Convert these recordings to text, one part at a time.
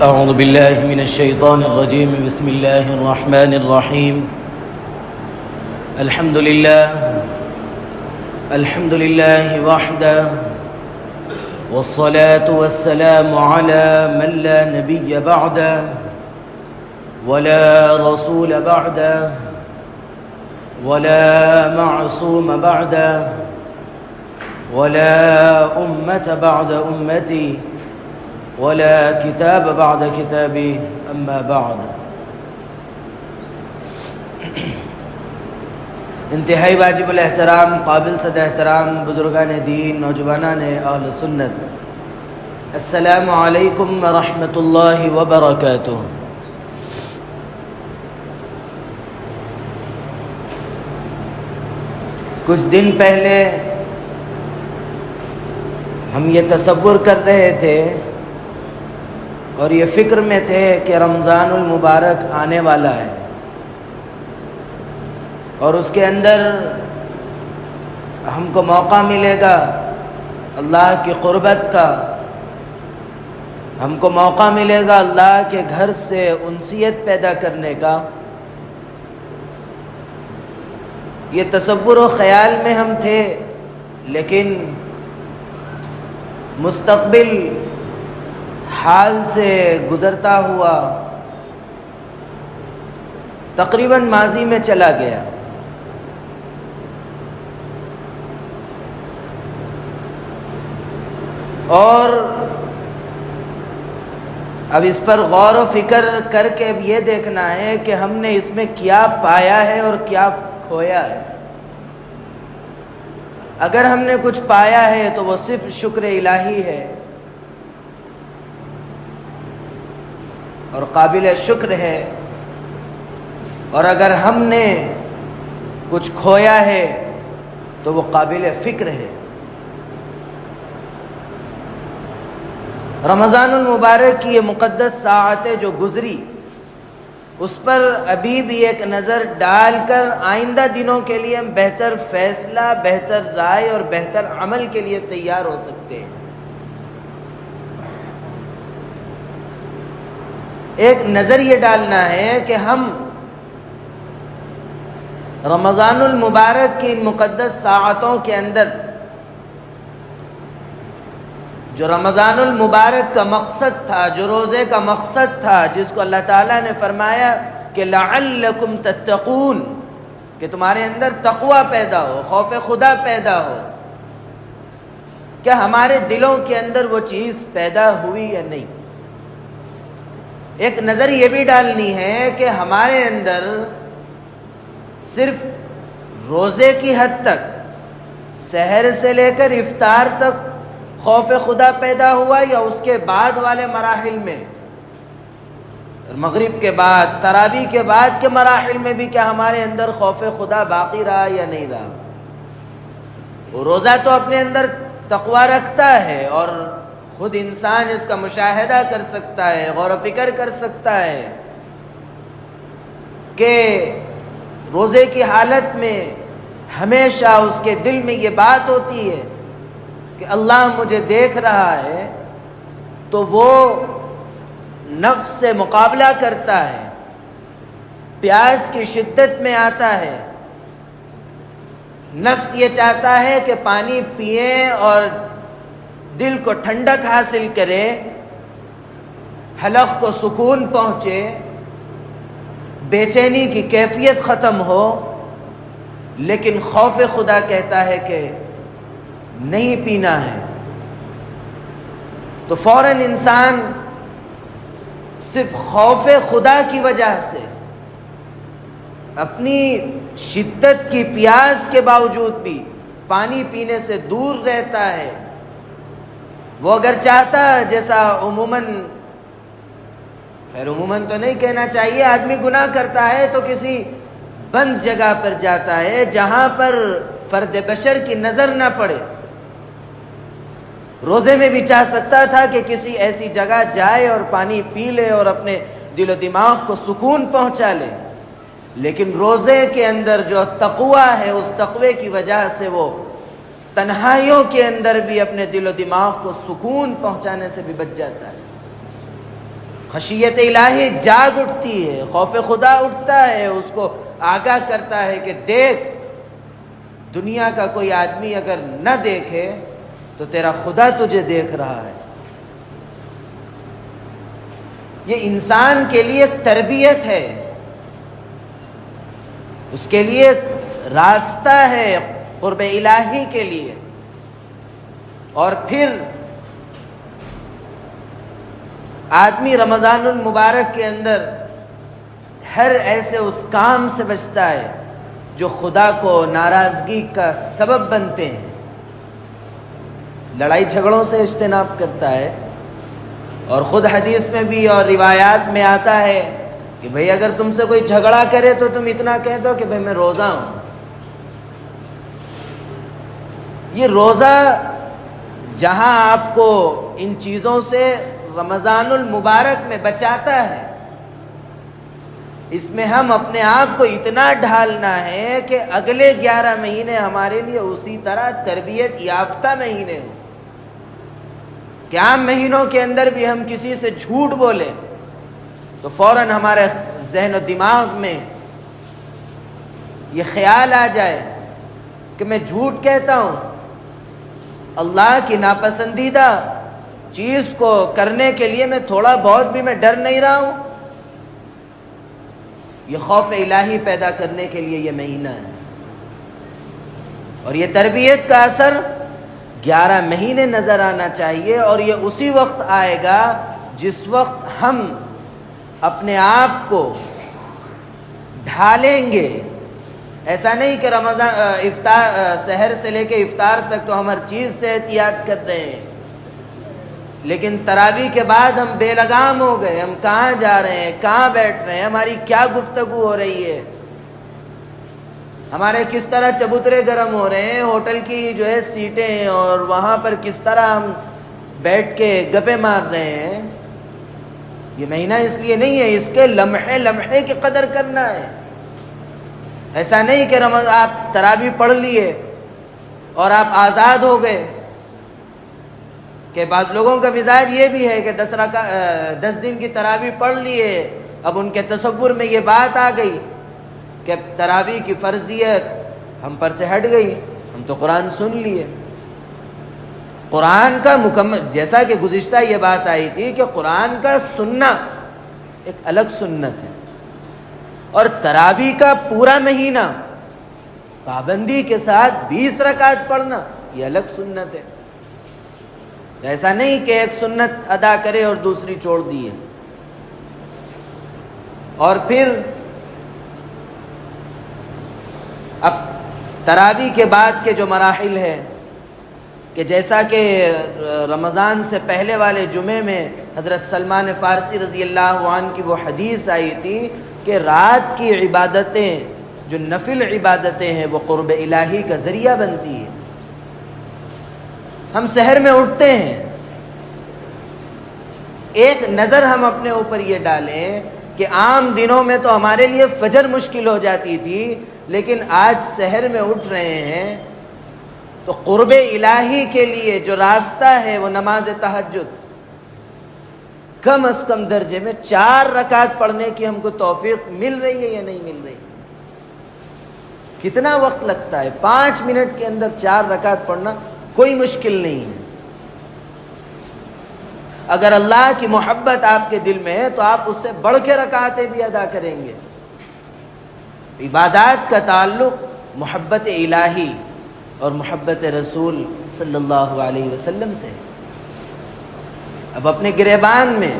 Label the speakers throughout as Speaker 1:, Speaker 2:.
Speaker 1: أعوذ بالله من الشيطان الرجيم. بسم الله الرحمن الرحيم. الحمد لله وحده، والصلاة والسلام على من لا نبي بعده ولا رسول بعده ولا معصوم بعده ولا أمة بعد أمتي ولا کتاب بعد کتابی اما بعد. انتہائی واجب الاحترام، قابل صد احترام بزرگان دین، نوجوانان اہل سنت، السلام علیکم ورحمۃ اللہ وبرکاتہ. کچھ دن پہلے ہم یہ تصور کر رہے تھے اور یہ فکر میں تھے کہ رمضان المبارک آنے والا ہے اور اس کے اندر ہم کو موقع ملے گا اللہ کی قربت کا، ہم کو موقع ملے گا اللہ کے گھر سے انسیت پیدا کرنے کا. یہ تصور و خیال میں ہم تھے، لیکن مستقبل حال سے گزرتا ہوا تقریباً ماضی میں چلا گیا. اور اب اس پر غور و فکر کر کے اب یہ دیکھنا ہے کہ ہم نے اس میں کیا پایا ہے اور کیا کھویا ہے. اگر ہم نے کچھ پایا ہے تو وہ صرف شکر الہی ہے اور قابل شکر ہے، اور اگر ہم نے کچھ کھویا ہے تو وہ قابل فکر ہے. رمضان المبارک کی یہ مقدس ساعتیں جو گزری، اس پر ابھی بھی ایک نظر ڈال کر آئندہ دنوں کے لیے ہم بہتر فیصلہ، بہتر رائے اور بہتر عمل کے لیے تیار ہو سکتے ہیں. ایک نظر یہ ڈالنا ہے کہ ہم رمضان المبارک کی ان مقدس ساعتوں کے اندر جو رمضان المبارک کا مقصد تھا، جو روزے کا مقصد تھا، جس کو اللہ تعالیٰ نے فرمایا کہ لعلکم تتقون، کہ تمہارے اندر تقوی پیدا ہو، خوف خدا پیدا ہو، کیا ہمارے دلوں کے اندر وہ چیز پیدا ہوئی یا نہیں؟ ایک نظر یہ بھی ڈالنی ہے کہ ہمارے اندر صرف روزے کی حد تک، سحر سے لے کر افطار تک خوف خدا پیدا ہوا، یا اس کے بعد والے مراحل میں، مغرب کے بعد، تراویح کے بعد کے مراحل میں بھی کیا ہمارے اندر خوف خدا باقی رہا یا نہیں رہا؟ روزہ تو اپنے اندر تقوی رکھتا ہے اور خود انسان اس کا مشاہدہ کر سکتا ہے، غور و فکر کر سکتا ہے کہ روزے کی حالت میں ہمیشہ اس کے دل میں یہ بات ہوتی ہے کہ اللہ مجھے دیکھ رہا ہے، تو وہ نفس سے مقابلہ کرتا ہے، پیاس کی شدت میں آتا ہے، نفس یہ چاہتا ہے کہ پانی پیے اور دل کو ٹھنڈک حاصل کرے، حلق کو سکون پہنچے، بے چینی کی کیفیت ختم ہو. لیکن خوف خدا کہتا ہے کہ نہیں پینا ہے، تو فوراً انسان صرف خوف خدا کی وجہ سے اپنی شدت کی پیاس کے باوجود بھی پانی پینے سے دور رہتا ہے. وہ اگر چاہتا، جیسا عموماً تو نہیں کہنا چاہیے، آدمی گناہ کرتا ہے تو کسی بند جگہ پر جاتا ہے جہاں پر فرد بشر کی نظر نہ پڑے. روزے میں بھی چاہ سکتا تھا کہ کسی ایسی جگہ جائے اور پانی پی لے اور اپنے دل و دماغ کو سکون پہنچا لے، لیکن روزے کے اندر جو تقوی ہے، اس تقوی کی وجہ سے وہ تنہائیوں کے اندر بھی اپنے دل و دماغ کو سکون پہنچانے سے بھی بچ جاتا ہے. خشیت الہی جاگ اٹھتی ہے، خوف خدا اٹھتا ہے، اس کو آگاہ کرتا ہے کہ دیکھ، دنیا کا کوئی آدمی اگر نہ دیکھے تو تیرا خدا تجھے دیکھ رہا ہے۔ یہ انسان کے لیے ایک تربیت ہے، اس کے لیے ایک راستہ ہے قرب الہی کے لیے۔ اور پھر آدمی رمضان المبارک کے اندر ہر ایسے اس کام سے بچتا ہے جو خدا کو ناراضگی کا سبب بنتے ہیں، لڑائی جھگڑوں سے اجتناب کرتا ہے۔ اور خود حدیث میں بھی اور روایات میں آتا ہے کہ بھئی اگر تم سے کوئی جھگڑا کرے تو تم اتنا کہہ دو کہ بھئی میں روزہ ہوں۔ یہ روزہ جہاں آپ کو ان چیزوں سے رمضان المبارک میں بچاتا ہے، اس میں ہم اپنے آپ کو اتنا ڈھالنا ہے کہ اگلے 11 مہینے ہمارے لیے اسی طرح تربیت یافتہ مہینے ہوں، کہ عام مہینوں کے اندر بھی ہم کسی سے جھوٹ بولیں تو فوراً ہمارے ذہن و دماغ میں یہ خیال آ جائے کہ میں جھوٹ کہتا ہوں، اللہ کی ناپسندیدہ چیز کو کرنے کے لیے میں تھوڑا بہت بھی میں ڈر نہیں رہا ہوں۔ یہ خوف الہی پیدا کرنے کے لیے یہ مہینہ ہے، اور یہ تربیت کا اثر 11 مہینے نظر آنا چاہیے، اور یہ اسی وقت آئے گا جس وقت ہم اپنے آپ کو ڈھالیں گے۔ ایسا نہیں کہ رمضان افطار سحر سے لے کے افطار تک تو ہم ہر چیز سے احتیاط کرتے ہیں، لیکن تراویح کے بعد ہم بے لگام ہو گئے، ہم کہاں جا رہے ہیں، کہاں بیٹھ رہے ہیں، ہماری کیا گفتگو ہو رہی ہے، ہمارے کس طرح چبوترے گرم ہو رہے ہیں، ہوٹل کی جو ہے سیٹیں اور وہاں پر کس طرح ہم بیٹھ کے گپے مار رہے ہیں۔ یہ مہینہ اس لیے نہیں ہے، اس کے لمحے لمحے کی قدر کرنا ہے۔ ایسا نہیں کہ آپ تراویح پڑھ لیے اور آپ آزاد ہو گئے، کہ بعض لوگوں کا مزاج یہ بھی ہے کہ 10 دن کی تراویح پڑھ لیے، اب ان کے تصور میں یہ بات آ گئی کہ تراویح کی فرضیت ہم پر سے ہٹ گئی، ہم تو قرآن سن لیے۔ قرآن کا مکمل، جیسا کہ گزشتہ یہ بات آئی تھی کہ قرآن کا سننا ایک الگ سنت ہے، اور تراویح کا پورا مہینہ پابندی کے ساتھ 20 رکعت پڑھنا یہ الگ سنت ہے۔ ایسا نہیں کہ ایک سنت ادا کرے اور دوسری چھوڑ دیے۔ اور پھر اب تراویح کے بعد کے جو مراحل ہیں، کہ جیسا کہ رمضان سے پہلے والے جمعے میں حضرت سلمان فارسی رضی اللہ عنہ کی وہ حدیث آئی تھی کہ رات کی عبادتیں جو نفل عبادتیں ہیں وہ قرب الہی کا ذریعہ بنتی ہے۔ ہم سحر میں اٹھتے ہیں، ایک نظر ہم اپنے اوپر یہ ڈالیں کہ عام دنوں میں تو ہمارے لیے فجر مشکل ہو جاتی تھی، لیکن آج سحر میں اٹھ رہے ہیں تو قرب الہی کے لیے جو راستہ ہے وہ نماز تہجد، کم از کم درجے میں 4 رکعت پڑھنے کی ہم کو توفیق مل رہی ہے یا نہیں مل رہی؟ کتنا وقت لگتا ہے؟ 5 منٹ کے اندر 4 رکعت پڑھنا کوئی مشکل نہیں ہے۔ اگر اللہ کی محبت آپ کے دل میں ہے تو آپ اس سے بڑھ کے رکعتیں بھی ادا کریں گے۔ عبادات کا تعلق محبت الہی اور محبت رسول صلی اللہ علیہ وسلم سے۔ اب اپنے گریبان میں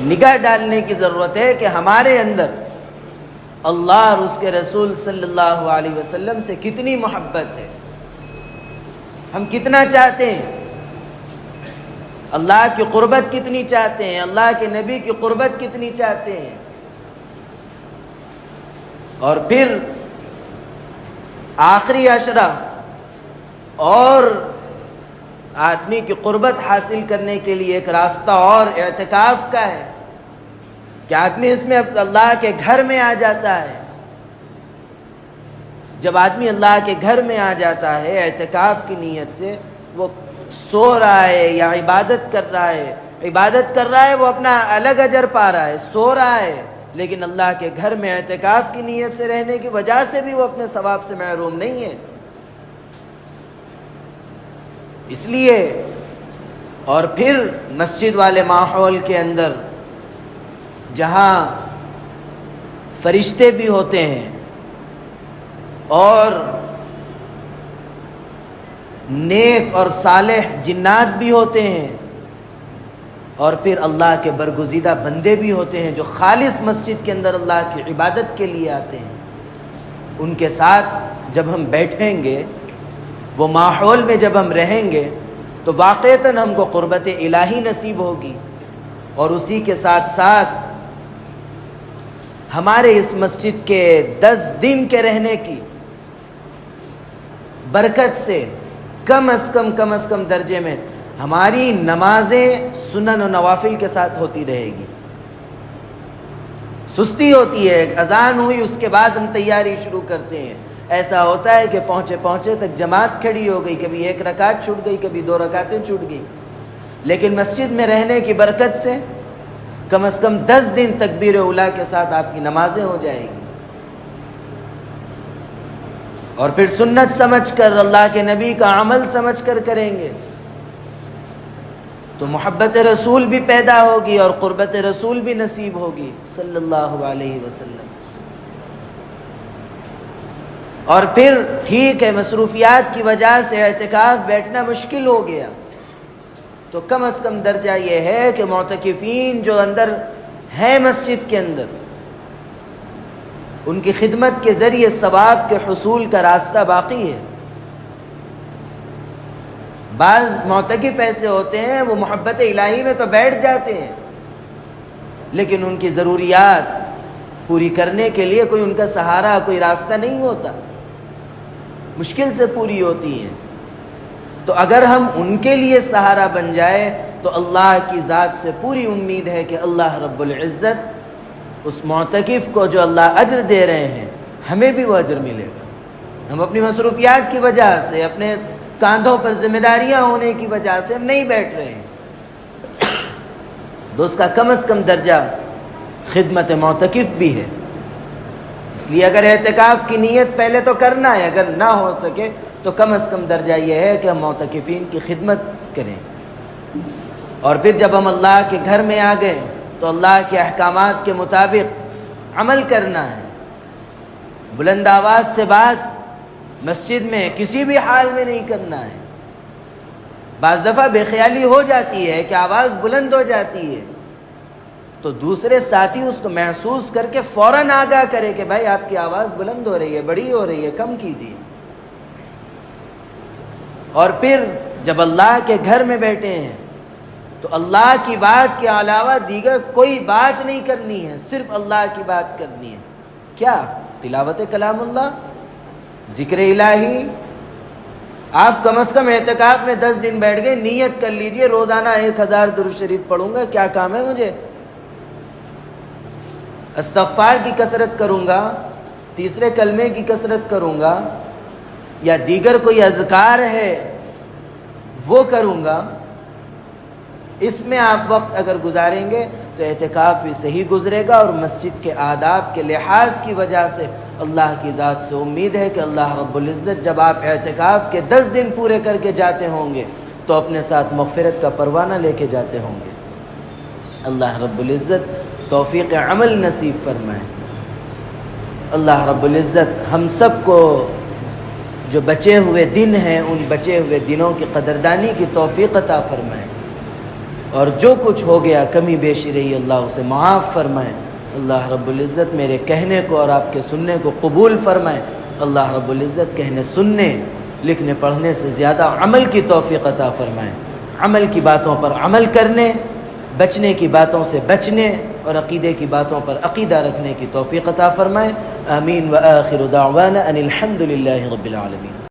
Speaker 1: نگاہ ڈالنے کی ضرورت ہے کہ ہمارے اندر اللہ اور اس کے رسول صلی اللہ علیہ وسلم سے کتنی محبت ہے، ہم کتنا چاہتے ہیں، اللہ کی قربت کتنی چاہتے ہیں، اللہ کے نبی کی قربت کتنی چاہتے ہیں۔ اور پھر آخری عشرہ اور آدمی کی قربت حاصل کرنے کے لیے ایک راستہ اور اعتکاف کا ہے کہ آدمی اس میں اللہ کے گھر میں آ جاتا ہے۔ جب آدمی اللہ کے گھر میں آ جاتا ہے اعتکاف کی نیت سے، وہ سو رہا ہے یا عبادت کر رہا ہے عبادت کر رہا ہے وہ اپنا الگ اجر پا رہا ہے، سو رہا ہے، لیکن اللہ کے گھر میں اعتکاف کی نیت سے رہنے کی وجہ سے بھی وہ اپنے ثواب سے محروم نہیں ہے۔ اس لیے اور پھر مسجد والے ماحول کے اندر جہاں فرشتے بھی ہوتے ہیں اور نیک اور صالح جنات بھی ہوتے ہیں، اور پھر اللہ کے برگزیدہ بندے بھی ہوتے ہیں جو خالص مسجد کے اندر اللہ کی عبادت کے لیے آتے ہیں، ان کے ساتھ جب ہم بیٹھیں گے، وہ ماحول میں جب ہم رہیں گے تو واقعتاً ہم کو قربت الہی نصیب ہوگی، اور اسی کے ساتھ ساتھ ہمارے اس مسجد کے 10 دن کے رہنے کی برکت سے کم از کم درجے میں ہماری نمازیں سنن و نوافل کے ساتھ ہوتی رہے گی۔ سستی ہوتی ہے، اذان ہوئی اس کے بعد ہم تیاری شروع کرتے ہیں، ایسا ہوتا ہے کہ پہنچے تک جماعت کھڑی ہو گئی، کبھی 1 رکعت چھوٹ گئی، کبھی 2 رکعتیں چھوٹ گئی، لیکن مسجد میں رہنے کی برکت سے کم از کم 10 دن تکبیر اولیٰ کے ساتھ آپ کی نمازیں ہو جائیں گی، اور پھر سنت سمجھ کر اللہ کے نبی کا عمل سمجھ کر کریں گے تو محبت رسول بھی پیدا ہوگی اور قربت رسول بھی نصیب ہوگی صلی اللہ علیہ وسلم۔ اور پھر ٹھیک ہے مصروفیات کی وجہ سے اعتکاف بیٹھنا مشکل ہو گیا، تو کم از کم درجہ یہ ہے کہ معتکفین جو اندر ہیں مسجد کے اندر، ان کی خدمت کے ذریعے ثواب کے حصول کا راستہ باقی ہے۔ بعض معتکف ایسے ہوتے ہیں وہ محبت الہی میں تو بیٹھ جاتے ہیں، لیکن ان کی ضروریات پوری کرنے کے لیے کوئی ان کا سہارا، کوئی راستہ نہیں ہوتا، مشکل سے پوری ہوتی ہیں۔ تو اگر ہم ان کے لیے سہارا بن جائے تو اللہ کی ذات سے پوری امید ہے کہ اللہ رب العزت اس معتکف کو جو اللہ اجر دے رہے ہیں ہمیں بھی وہ اجر ملے گا۔ ہم اپنی مصروفیات کی وجہ سے، اپنے کاندھوں پر ذمہ داریاں ہونے کی وجہ سے ہم نہیں بیٹھ رہے ہیں، تو اس کا کم از کم درجہ خدمت معتکف بھی ہے۔ اس لیے اگر اعتکاف کی نیت پہلے تو کرنا ہے، اگر نہ ہو سکے تو کم از کم درجہ یہ ہے کہ ہم معتکفین کی خدمت کریں، اور پھر جب ہم اللہ کے گھر میں آ گئے تو اللہ کے احکامات کے مطابق عمل کرنا ہے۔ بلند آواز سے بات مسجد میں کسی بھی حال میں نہیں کرنا ہے۔ بعض دفعہ بے خیالی ہو جاتی ہے کہ آواز بلند ہو جاتی ہے، تو دوسرے ساتھی اس کو محسوس کر کے فوراً آگاہ کرے کہ بھائی آپ کی آواز بلند ہو رہی ہے، بڑی ہو رہی ہے، کم کیجیے۔ اور پھر جب اللہ کے گھر میں بیٹھے ہیں تو اللہ کی بات کے علاوہ دیگر کوئی بات نہیں کرنی ہے، صرف اللہ کی بات کرنی ہے۔ کیا؟ تلاوت کلام اللہ، ذکر الہی۔ آپ کم از کم اعتکاف میں 10 دن بیٹھ گئے، نیت کر لیجئے روزانہ 1000 درود شریف پڑھوں گا، کیا کام ہے مجھے؟ استغفار کی کثرت کروں گا، تیسرے کلمے کی کثرت کروں گا، یا دیگر کوئی اذکار ہے وہ کروں گا۔ اس میں آپ وقت اگر گزاریں گے تو اعتکاف بھی صحیح گزرے گا، اور مسجد کے آداب کے لحاظ کی وجہ سے اللہ کی ذات سے امید ہے کہ اللہ رب العزت جب آپ اعتکاف کے 10 دن پورے کر کے جاتے ہوں گے تو اپنے ساتھ مغفرت کا پروانہ لے کے جاتے ہوں گے۔ اللہ رب العزت توفیق عمل نصیب فرمائے۔ اللہ رب العزت ہم سب کو جو بچے ہوئے دن ہیں ان بچے ہوئے دنوں کی قدردانی کی توفیق عطا فرمائے، اور جو کچھ ہو گیا کمی بیشی رہی اللہ اسے معاف فرمائے۔ اللہ رب العزت میرے کہنے کو اور آپ کے سننے کو قبول فرمائے۔ اللہ رب العزت کہنے، سننے، لکھنے پڑھنے سے زیادہ عمل کی توفیق عطا فرمائے، عمل کی باتوں پر عمل کرنے، بچنے کی باتوں سے بچنے، اور عقیدے کی باتوں پر عقیدہ رکھنے کی توفیق عطا فرمائے۔ آمین وآخر دعوانا ان الحمد للہ رب العالمین۔